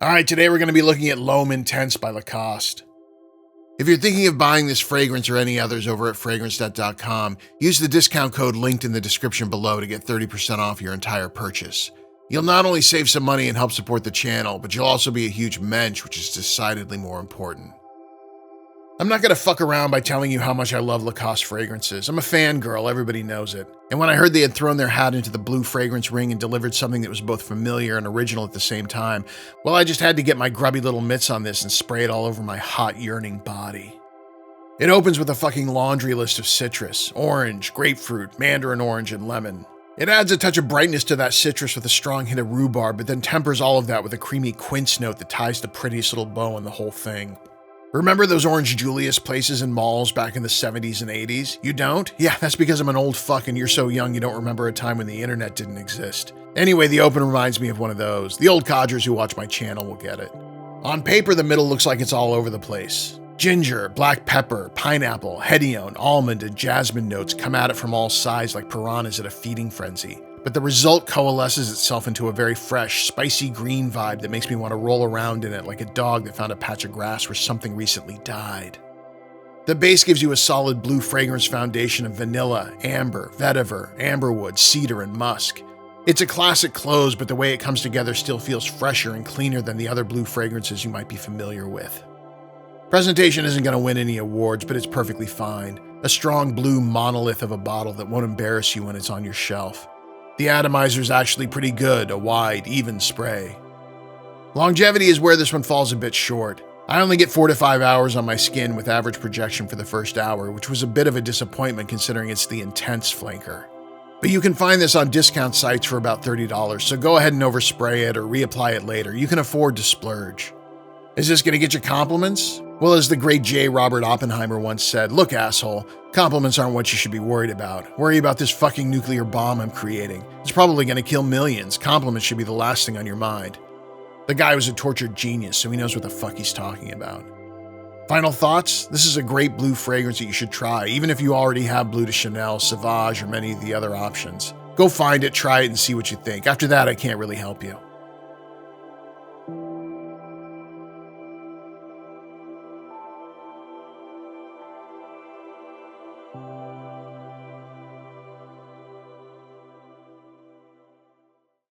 Alright, today we're going to be looking at L'Homme Intense by Lacoste. If you're thinking of buying this fragrance or any others over at fragranceet.com, use the discount code linked in the description below to get 30% off your entire purchase. You'll not only save some money and help support the channel, but you'll also be a huge mensch, which is decidedly more important. I'm not going to fuck around by telling you how much I love Lacoste fragrances. I'm a fangirl, everybody knows it. And when I heard they had thrown their hat into the blue fragrance ring and delivered something that was both familiar and original at the same time, well, I just had to get my grubby little mitts on this and spray it all over my hot, yearning body. It opens with a fucking laundry list of citrus, orange, grapefruit, mandarin orange, and lemon. It adds a touch of brightness to that citrus with a strong hint of rhubarb, but then tempers all of that with a creamy quince note that ties the prettiest little bow on the whole thing. Remember those Orange Julius places in malls back in the 70s and 80s? You don't? Yeah, that's because I'm an old fuck and you're so young you don't remember a time when the internet didn't exist. Anyway, the open reminds me of one of those. The old codgers who watch my channel will get it. On paper, the middle looks like it's all over the place. Ginger, black pepper, pineapple, hedione, almond, and jasmine notes come at it from all sides like piranhas at a feeding frenzy. But the result coalesces itself into a very fresh, spicy green vibe that makes me want to roll around in it like a dog that found a patch of grass where something recently died. The base gives you a solid blue fragrance foundation of vanilla, amber, vetiver, amberwood, cedar, and musk. It's a classic close, but the way it comes together still feels fresher and cleaner than the other blue fragrances you might be familiar with. Presentation isn't going to win any awards, but it's perfectly fine. A strong blue monolith of a bottle that won't embarrass you when it's on your shelf. The atomizer is actually pretty good, a wide, even spray. Longevity is where this one falls a bit short. I only get 4 to 5 hours on my skin with average projection for the first hour, which was a bit of a disappointment considering it's the intense flanker. But you can find this on discount sites for about $30, so go ahead and overspray it or reapply it later. You can afford to splurge. Is this going to get you compliments? Well, as the great J. Robert Oppenheimer once said, look, asshole, compliments aren't what you should be worried about. Worry about this fucking nuclear bomb I'm creating. It's probably going to kill millions. Compliments should be the last thing on your mind. The guy was a tortured genius, so he knows what the fuck he's talking about. Final thoughts? This is a great blue fragrance that you should try, even if you already have Bleu de Chanel, Sauvage, or many of the other options. Go find it, try it, and see what you think. After that, I can't really help you.